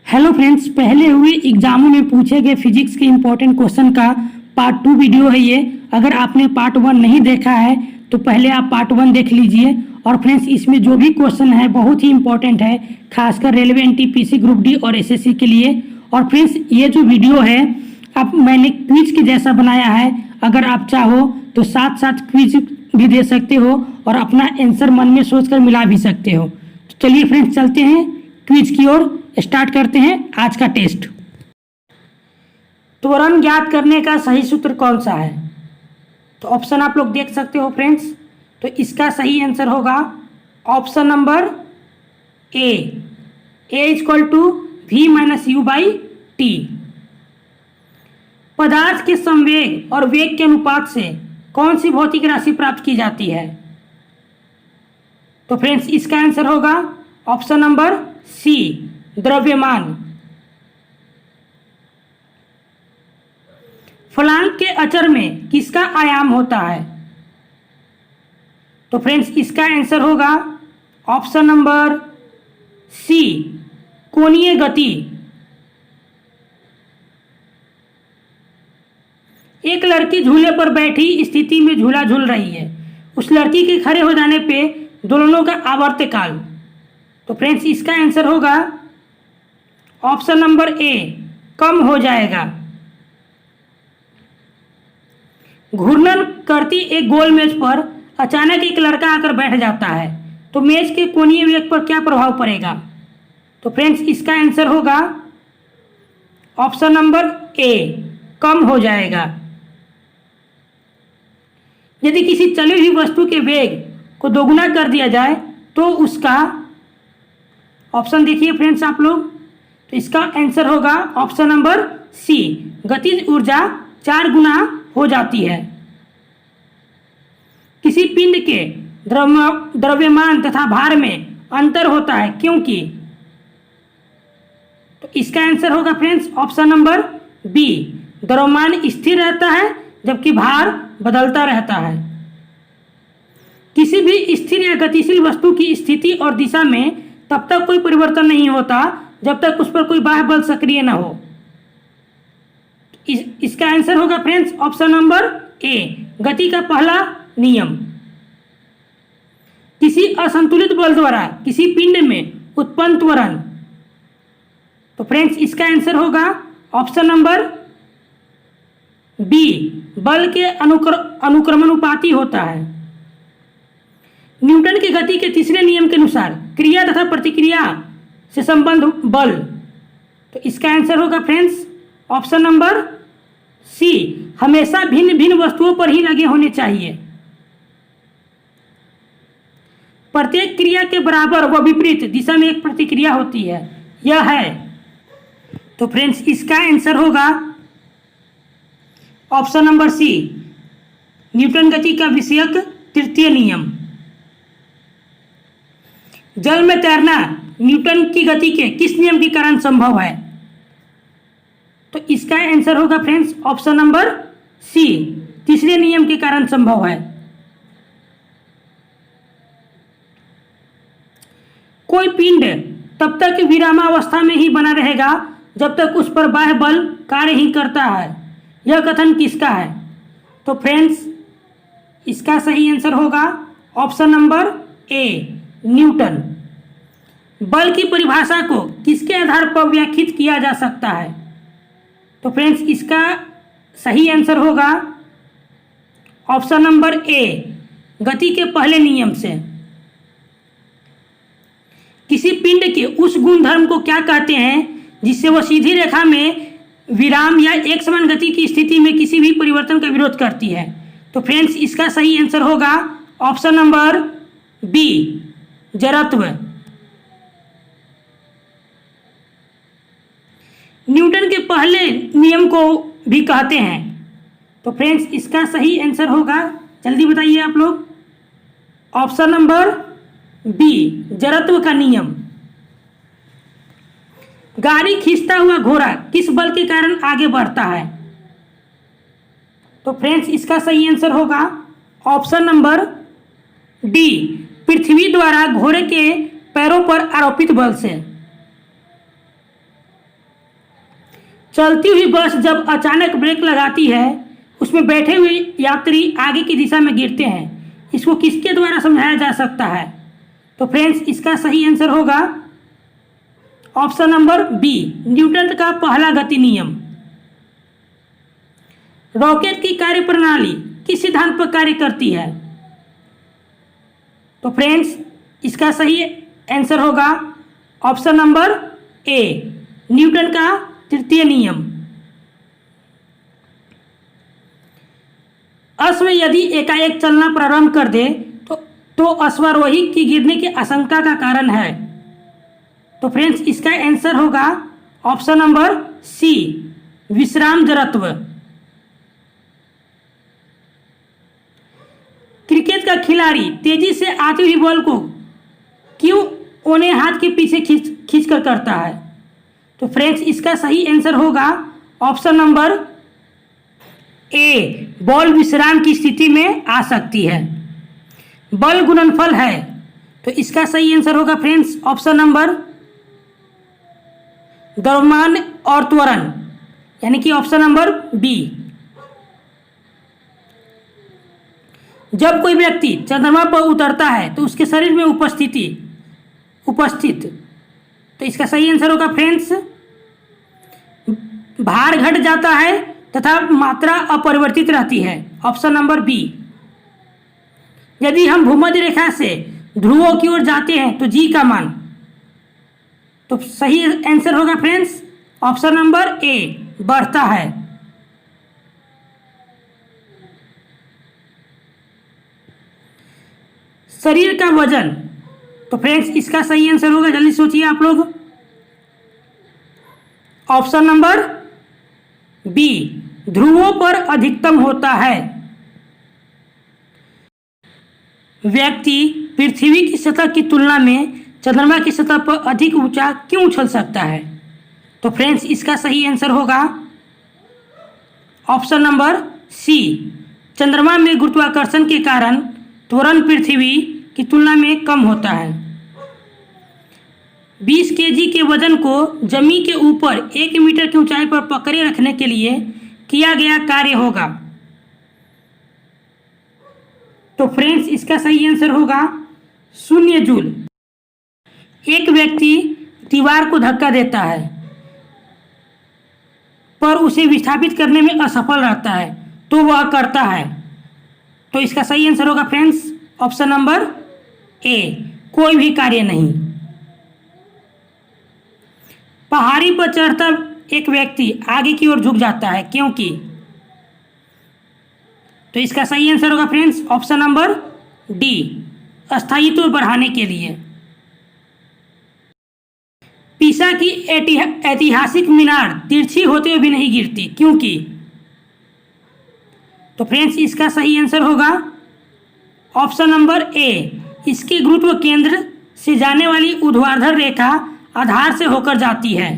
Hello friends, पहले हुए एग्जामों में पूछे गए फिजिक्स के इम्पोर्टेंट क्वेश्चन का पार्ट 2 वीडियो है ये। अगर आपने पार्ट 1 नहीं देखा है तो पहले आप पार्ट 1 देख लीजिए। और फ्रेंड्स, इसमें जो भी क्वेश्चन है बहुत ही इंपॉर्टेंट है, खासकर रेलवे एनटीपीसी ग्रुप डी और एसएससी के लिए। और फ्रेंड्स, ये जो वीडियो है अब मैंने क्विज के जैसा बनाया है। अगर आप चाहो तो साथ साथ क्विज भी दे सकते हो और अपना आंसर मन में सोचकर मिला भी सकते हो। तो चलिए फ्रेंड्स, चलते हैं क्विज की ओर। स्टार्ट करते हैं आज का टेस्ट। त्वरण ज्ञात करने का सही सूत्र कौन सा है? तो ऑप्शन आप लोग देख सकते हो फ्रेंड्स। तो इसका सही आंसर होगा option number A equal to V minus U by T. पदार्थ के संवेग और वेग के अनुपात से कौन सी भौतिक राशि प्राप्त की जाती है? तो फ्रेंड्स, इसका आंसर होगा ऑप्शन नंबर सी, द्रव्यमान। फलांक के अचर में किसका आयाम होता है? तो फ्रेंड्स, इसका आंसर होगा ऑप्शन नंबर सी, कोणीय गति। एक लड़की झूले पर बैठी स्थिति में झूला झूल रही है। उस लड़की के खड़े हो जाने पे दोनों का आवर्तकाल। तो फ्रेंड्स, इसका आंसर होगा ऑप्शन नंबर ए, कम हो जाएगा। घूर्णन करती एक गोल मेज पर अचानक एक लड़का आकर बैठ जाता है, तो मेज के कोणीय वेग पर क्या प्रभाव पड़ेगा? तो फ्रेंड्स, इसका आंसर होगा ऑप्शन नंबर ए, कम हो जाएगा। यदि किसी चली हुई वस्तु के वेग को दोगुना कर दिया जाए तो उसका ऑप्शन देखिए फ्रेंड्स आप लोग। तो इसका आंसर होगा ऑप्शन नंबर सी, गतिज ऊर्जा 4 गुना हो जाती है। किसी पिंड के द्रव्यमान तथा भार में अंतर होता है क्योंकि? तो इसका आंसर होगा फ्रेंड्स ऑप्शन नंबर बी, द्रव्यमान स्थिर रहता है जबकि भार बदलता रहता है। किसी भी स्थिर या गतिशील वस्तु की स्थिति और दिशा में तब तक कोई परिवर्तन नहीं होता जब तक उस पर कोई बाह्य बल सक्रिय न हो। इसका आंसर होगा फ्रेंड्स ऑप्शन नंबर ए, गति का पहला नियम। किसी असंतुलित बल द्वारा किसी पिंड में उत्पन्न त्वरण। तो फ्रेंड्स, इसका आंसर होगा ऑप्शन नंबर बी, बल के अनुक्रमानुपाती होता है। न्यूटन की गति के तीसरे नियम के अनुसार क्रिया तथा प्रतिक्रिया से संबंध बल। तो इसका आंसर होगा फ्रेंड्स ऑप्शन नंबर सी, हमेशा भिन्न भिन्न वस्तुओं पर ही लगे होने चाहिए। प्रत्येक क्रिया के बराबर व विपरीत दिशा में एक प्रतिक्रिया होती है, यह है। तो फ्रेंड्स, इसका आंसर होगा ऑप्शन नंबर सी, न्यूटन गति का विषयक तृतीय नियम। जल में तैरना न्यूटन की गति के किस नियम के कारण संभव है? तो इसका आंसर होगा फ्रेंड्स ऑप्शन नंबर सी, तीसरे नियम के कारण संभव है। कोई पिंड तब तक विरामावस्था में ही बना रहेगा जब तक उस पर बाह्य बल कार्य ही करता है, यह कथन किसका है? तो फ्रेंड्स, इसका सही आंसर होगा ऑप्शन नंबर ए, न्यूटन। बल की परिभाषा को किसके आधार पर व्याख्यायित किया जा सकता है? तो फ्रेंड्स, इसका सही आंसर होगा ऑप्शन नंबर ए, गति के पहले नियम से। किसी पिंड के उस गुणधर्म को क्या कहते हैं जिससे वह सीधी रेखा में विराम या एक समान गति की स्थिति में किसी भी परिवर्तन का विरोध करती है? तो फ्रेंड्स, इसका सही आंसर होगा ऑप्शन नंबर बी, जड़त्व। न्यूटन के पहले नियम को भी कहते हैं। तो फ्रेंड्स, इसका सही आंसर होगा, जल्दी बताइए आप लोग, ऑप्शन नंबर बी, जड़त्व का नियम। गाड़ी खींचता हुआ घोड़ा किस बल के कारण आगे बढ़ता है? तो फ्रेंड्स, इसका सही आंसर होगा ऑप्शन नंबर डी, पृथ्वी द्वारा घोड़े के पैरों पर आरोपित बल से। चलती हुई बस जब अचानक ब्रेक लगाती है, उसमें बैठे हुए यात्री आगे की दिशा में गिरते हैं। इसको किसके द्वारा समझाया जा सकता है? तो फ्रेंड्स, इसका सही आंसर होगा ऑप्शन नंबर बी, न्यूटन का पहला गति नियम। रॉकेट की कार्यप्रणाली किस सिद्धांत पर कार्य करती है? तो फ्रेंड्स, इसका सही आंसर होगा ऑप्शन नंबर ए, न्यूटन का तृतीय नियम। अश्व यदि एकाएक चलना प्रारंभ कर दे तो अश्वारोही की गिरने की आशंका का कारण है। तो फ्रेंड्स, इसका आंसर होगा ऑप्शन नंबर सी, विश्राम जड़त्व। क्रिकेट का खिलाड़ी तेजी से आती हुई बॉल को क्यों ओने हाथ के पीछे खींच कर करता है? तो फ्रेंड्स, इसका सही आंसर होगा ऑप्शन नंबर ए, बॉल विश्राम की स्थिति में आ सकती है। बल गुणनफल है, तो इसका सही आंसर होगा फ्रेंड्स ऑप्शन नंबर द्रव्यमान और त्वरण, यानी कि ऑप्शन नंबर बी। जब कोई व्यक्ति चंद्रमा पर उतरता है तो उसके शरीर में उपस्थित, तो इसका सही आंसर होगा फ्रेंड्स, भार घट जाता है तथा मात्रा अपरिवर्तित रहती है, ऑप्शन नंबर बी। यदि हम भूमध्य रेखा से ध्रुवों की ओर जाते हैं तो जी का मान, तो सही आंसर होगा फ्रेंड्स ऑप्शन नंबर ए, बढ़ता है। शरीर का वजन, तो फ्रेंड्स, इसका सही आंसर होगा, जल्दी सोचिए आप लोग, ऑप्शन नंबर बी, ध्रुवों पर अधिकतम होता है। व्यक्ति पृथ्वी की सतह की तुलना में चंद्रमा की सतह पर अधिक ऊंचा क्यों उछल सकता है? तो फ्रेंड्स, इसका सही आंसर होगा ऑप्शन नंबर सी, चंद्रमा में गुरुत्वाकर्षण के कारण त्वरण पृथ्वी की तुलना में कम होता है। 20 केजी के वजन को जमीन के ऊपर 1 मीटर की ऊंचाई पर पकड़े रखने के लिए किया गया कार्य होगा। तो फ्रेंड्स, इसका सही आंसर होगा 0 जूल। एक व्यक्ति दीवार को धक्का देता है पर उसे विस्थापित करने में असफल रहता है, तो वह करता है, तो इसका सही आंसर होगा फ्रेंड्स ऑप्शन नंबर ए, कोई भी कार्य नहीं। पहाड़ी पर चढ़ता एक व्यक्ति आगे की ओर झुक जाता है, क्योंकि, तो इसका सही आंसर होगा फ्रेंड्स ऑप्शन नंबर डी, स्थायित्व बढ़ाने के लिए। पीसा की ऐतिहासिक मीनार तिरछी होते हुए भी नहीं गिरती, क्योंकि, तो फ्रेंड्स, इसका सही आंसर होगा ऑप्शन नंबर ए, इसके गुरुत्व केंद्र से जाने वाली ऊर्ध्वाधर रेखा आधार से होकर जाती है।